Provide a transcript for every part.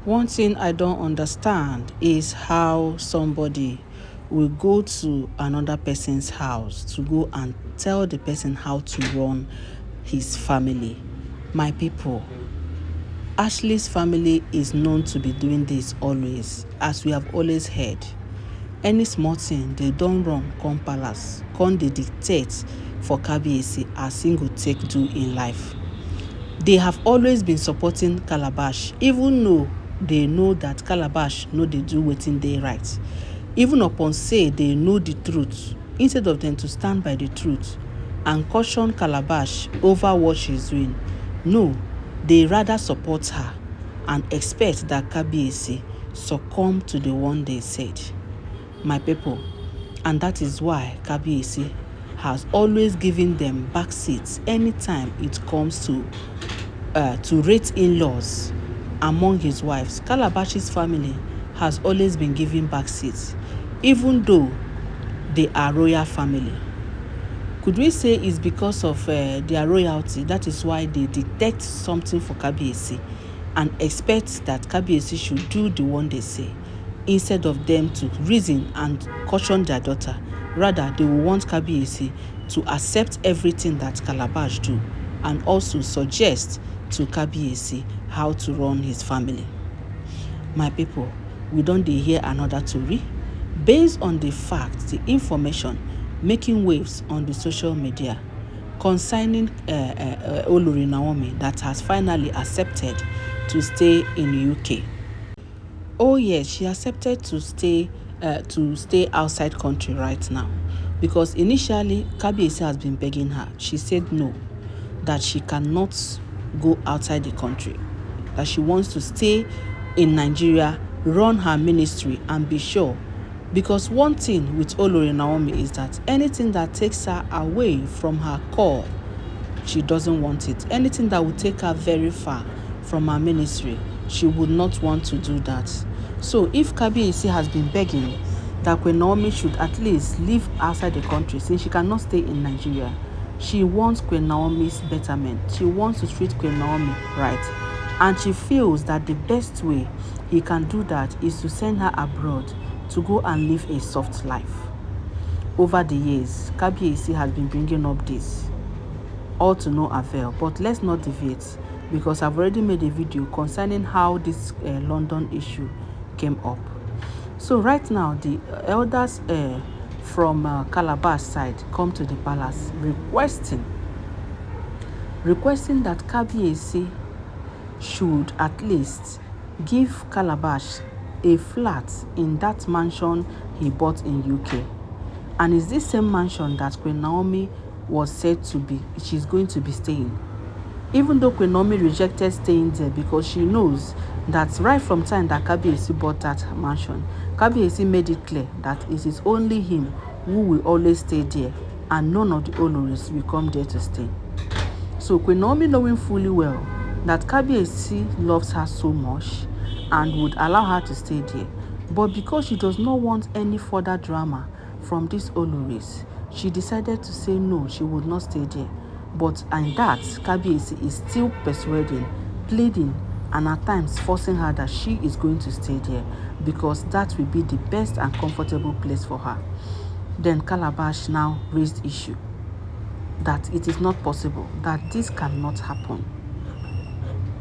One thing I don't understand is how somebody will go to another person's house to go and tell the person how to run his family. My people, Ashley's family is known to be doing this always, as we have always heard. Any small thing they don't run come palace, come dey dictate for Kabiyesi as he go take do in life. They have always been supporting Calabash, even though they know that Calabash no dey do wetin dey right. Even upon say they know the truth, instead of them to stand by the truth and caution Calabash over what she's doing, no, they rather support her and expect that Kabiyesi succumb to the one they said. My people, and that is why Kabiyesi has always given them back seats anytime it comes to rate in-laws among his wives. Calabash's family has always been given back seats, even though they are royal family. Could we say it's because of their royalty? That is why they detect something for Kabiyesi and expect that Kabiyesi should do the one they say, instead of them to reason and caution their daughter. Rather, they will want Kabiyesi to accept everything that Calabash do and also suggest to Kabiyesi how to run his family. My people, we don't hear another story based on the fact, the information making waves on the social media concerning Olori Naomi that has finally accepted to stay in UK. Oh yes, she accepted to stay outside country right now, because initially Kabiyesi has been begging her. She said no, that she cannot go outside the country, that she wants to stay in Nigeria, run her ministry and be sure. Because one thing with Olori Naomi is that anything that takes her away from her call, she doesn't want it. Anything that will take her very far from her ministry, she would not want to do that. So if Kabiyesi has been begging that Queen Naomi should at least live outside the country, since she cannot stay in Nigeria, she wants Queen Naomi's betterment. She wants to treat Queen Naomi right. And she feels that the best way he can do that is to send her abroad to go and live a soft life. Over the years, Kabiyesi has been bringing up this, all to no avail. But let's not deviate, because I've already made a video concerning how this London issue came up. So right now, the elders from Calabash side come to the palace requesting that Kabiyesi should at least give Calabash a flat in that mansion he bought in UK. And it's this same mansion that Queen Naomi was said to be, she's going to be staying. Even though Queen Naomi rejected staying there, because she knows that right from time that Kabiyesi bought that mansion, Kabiyesi made it clear that it is only him who will always stay there and none of the Oloris will come there to stay. So Queen Naomi, knowing fully well that Kabiyesi loves her so much and would allow her to stay there, but because she does not want any further drama from these Oloris, she decided to say no, she would not stay there. But in that, Kabiyesi is still persuading, pleading, and at times forcing her that she is going to stay there, because that will be the best and comfortable place for her. Then Calabash now raised issue that it is not possible, that this cannot happen,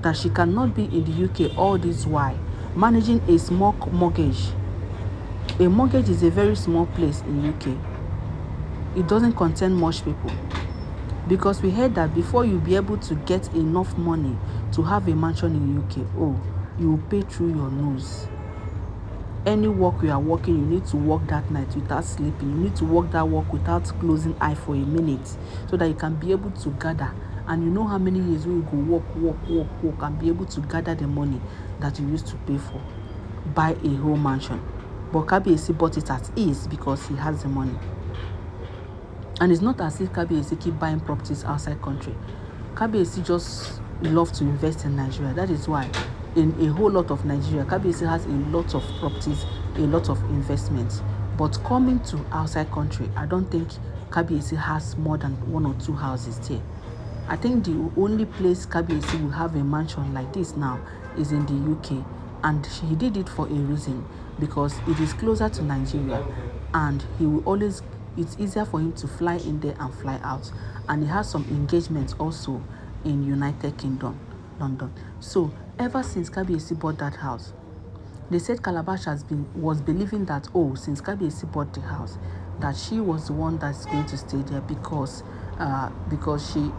that she cannot be in the UK all this while managing a small mortgage. A mortgage is a very small place in UK. It doesn't contain much people, because we heard that before you be able to get enough money to have a mansion in UK, oh, you will pay through your nose. Any work you are working, you need to work that night without sleeping. You need to work that work without closing eye for a minute, so that you can be able to gather. And you know how many years you go work and be able to gather the money that you used to pay for, buy a whole mansion. But Kabiyesi bought it at ease because he has the money. And it's not as if Kabiyesi keep buying properties outside country. Kabiyesi just love to invest in Nigeria. That is why in a whole lot of Nigeria, Kabiyesi has a lot of properties, a lot of investments. But coming to outside country, I don't think Kabiyesi has more than 1 or 2 houses there. I think the only place Kabiyesi will have a mansion like this now is in the UK, And he did it for a reason, because it is closer to Nigeria, and he will always, it's easier for him to fly in there and fly out. And he has some engagements also in United Kingdom, London. So ever since Kabiyesi bought that house, they said Calabash was believing that, oh, since Kabiyesi bought the house, that she was the one that's going to stay there because she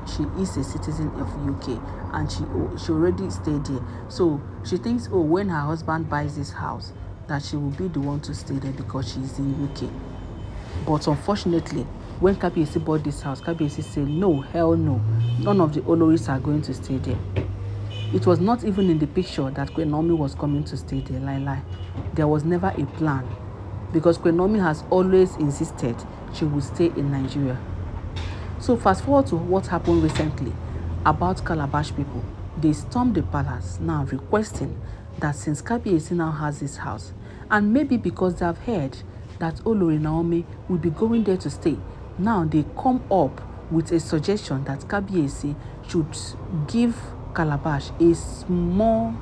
is a citizen of UK, and she already stayed there. So she thinks, oh, when her husband buys this house, that she will be the one to stay there because she is in UK. But unfortunately, when Kabiyesi bought this house, Kabiyesi said, no, hell no, none of the Oloris are going to stay there. It was not even in the picture that Queen Naomi was coming to stay there. Lie. There was never a plan, because Queen Naomi has always insisted she would stay in Nigeria. So fast forward to what happened recently about Calabash people. They stormed the palace now, requesting that since Kabiyesi now has this house, and maybe because they have heard that Olori Naomi will be going there to stay, now they come up with a suggestion that Kabiyesi should give Calabash a small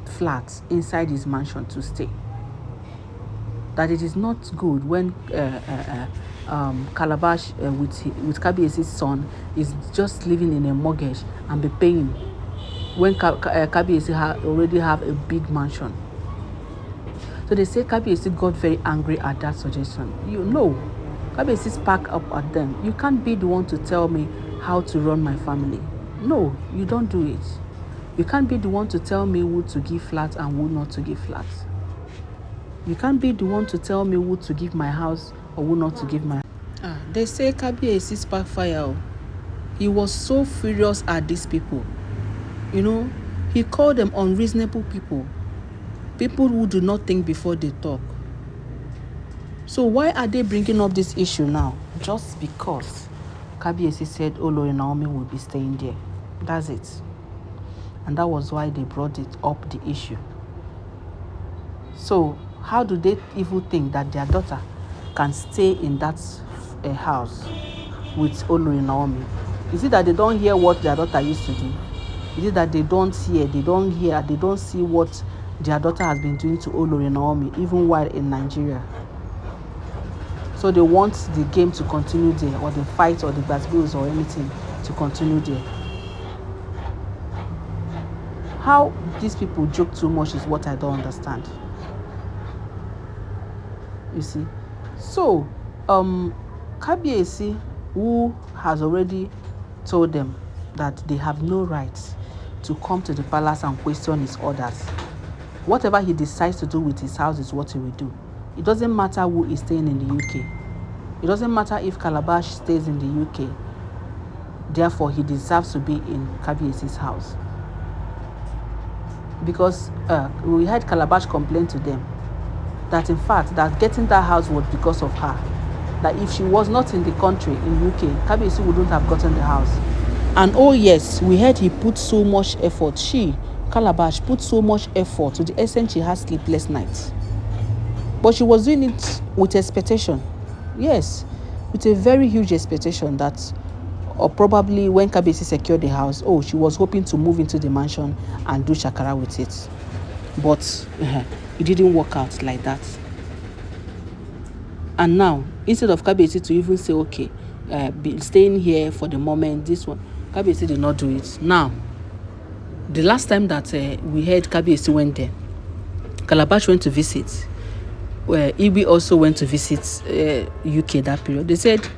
flat inside his mansion to stay. That it is not good when Calabash with Kabiyesi's son is just living in a mortgage and be paying when Kabiyesi already have a big mansion. So they say Kabiyesi got very angry at that suggestion. You know, Kabiyesi spark up at them. You can't be the one to tell me how to run my family. No, you don't do it. You can't be the one to tell me who to give flats and who not to give flats. You can't be the one to tell me who to give my house or who not to give my. They say Kabiyesi spark fire. He was so furious at these people. You know, he called them unreasonable people. People who do not think before they talk. So why are they bringing up this issue now? Just because Kabiyesi said Olori Naomi will be staying there. That's it. And that was why they brought it up, the issue. So how do they even think that their daughter can stay in that house with Olori Naomi? Is it that they don't hear what their daughter used to do? Is it that they don't see what their daughter has been doing to Olori Naomi even while in Nigeria? So they want the game to continue there, or the fight or the battles or anything to continue there. How these people joke too much is what I don't understand. You see? So, Kabiyesi, who has already told them that they have no right to come to the palace and question his orders. Whatever he decides to do with his house is what he will do. It doesn't matter who is staying in the UK. It doesn't matter if Calabash stays in the UK. Therefore, he deserves to be in Kabiyesi's house. Because we had Calabash complain to them that in fact that getting that house was because of her. That if she was not in the country, in UK, Kabiyesi wouldn't have gotten the house. And oh yes, we heard he put so much effort. Calabash put so much effort to the extent she has sleepless nights. But she was doing it with expectation. Yes, with a very huge expectation that, or probably when Kabiyesi secured the house, she was hoping to move into the mansion and do shakara with it. But it didn't work out like that. And now, instead of Kabiyesi to even say, okay, be staying here for the moment, this one, Kabiyesi did not do it. Now, the last time that we heard Kabiyesi went there, Calabash went to visit. Igbi also went to visit UK that period. They said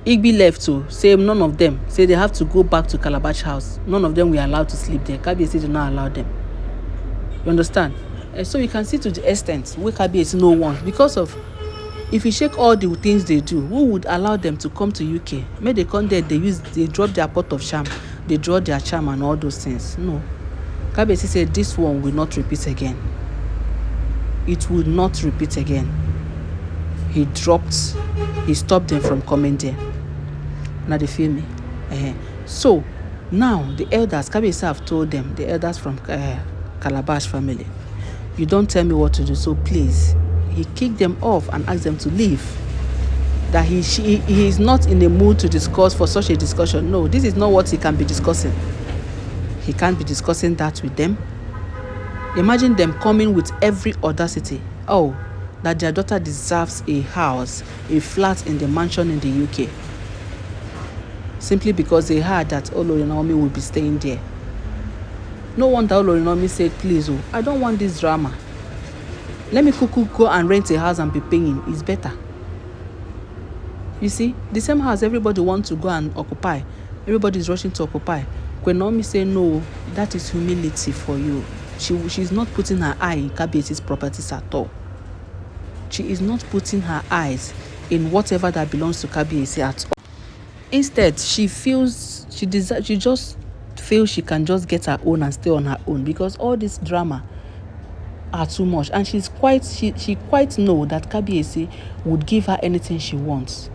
Igbi left to say none of them. Say they have to go back to Calabash house. None of them were allowed to sleep there. Kabiyesi did not allow them. You understand? So you can see to the extent where Kabiyesi no one, because of, if you check all the things they do, who would allow them to come to UK? May they come there, they drop their pot of charm, they draw their charm and all those things. No. Kabiyesi said this one will not repeat again. It will not repeat again. He stopped them from coming there. Now they feel me. So now the elders, Kabiyesi have told them, the elders from Calabash family, you don't tell me what to do, so please. He kicked them off and asked them to leave. That he is not in the mood to discuss for such a discussion. No, this is not what he can be discussing. He can't be discussing that with them. Imagine them coming with every audacity. Oh, that their daughter deserves a house, a flat in the mansion in the UK. Simply because they heard that Olori Naomi will be staying there. No wonder Olori Naomi said, please, I don't want this drama. Let me go and rent a house and be paying. It's better. You see, the same house everybody wants to go and occupy. Everybody is rushing to occupy. Queen Naomi say, no, that is humility for you. She's not putting her eye in Kabiesi's properties at all. She is not putting her eyes in whatever that belongs to Kabiesi at all. Instead, she just feels she can just get her own and stay on her own, because all this drama are too much, and she quite know that Kabiesi would give her anything she wants.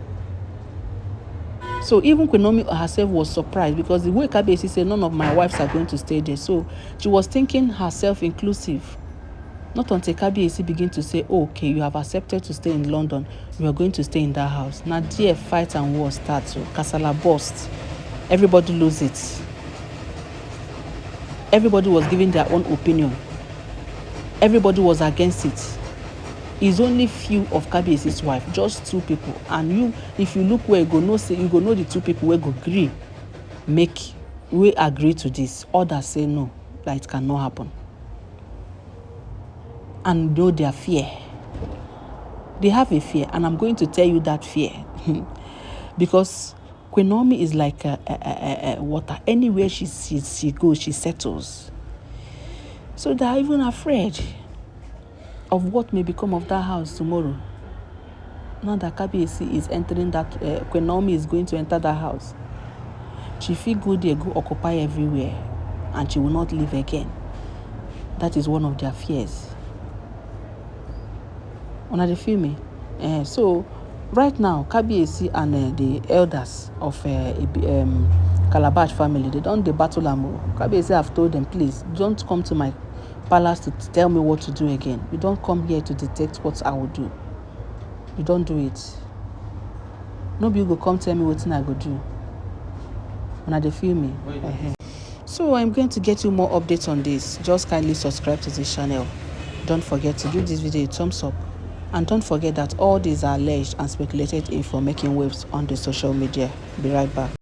So even Queen Naomi herself was surprised, because the way Kabiesi said none of my wives are going to stay there, so she was thinking herself inclusive. Not until Kabiesi begin to say, oh, okay, you have accepted to stay in London, you are going to stay in that house. Now there fight and war starts. So Kasala burst. Everybody lose it. Everybody was giving their own opinion. Everybody was against it. It's only few of Kabiesi's wife, just 2 people. And you, if you look where you go know the 2 people where go agree to this. Others say no, that it cannot happen. And know their fear. They have a fear, and I'm going to tell you that fear. Because Queen Naomi is like water. Anywhere she goes, she settles. So they're even afraid of what may become of that house tomorrow. Now that Kabiesi is entering that, Queen Naomi is going to enter that house. She feel good there, go occupy everywhere, and she will not leave again. That is one of their fears. Una dey feel me? So right now, Kabiesi and the elders of Calabash family, they don't dey battle am. Kabiesi have told them, please don't come to my palace to tell me what to do again. You don't come here to detect what I will do. You don't do it. Nobody go come tell me what I go do. Una dey feel me? So I'm going to get you more updates on this. Just kindly subscribe to this channel. Don't forget to give this video a thumbs up. And don't forget that all these are alleged and speculated info making waves on the social media. Be right back.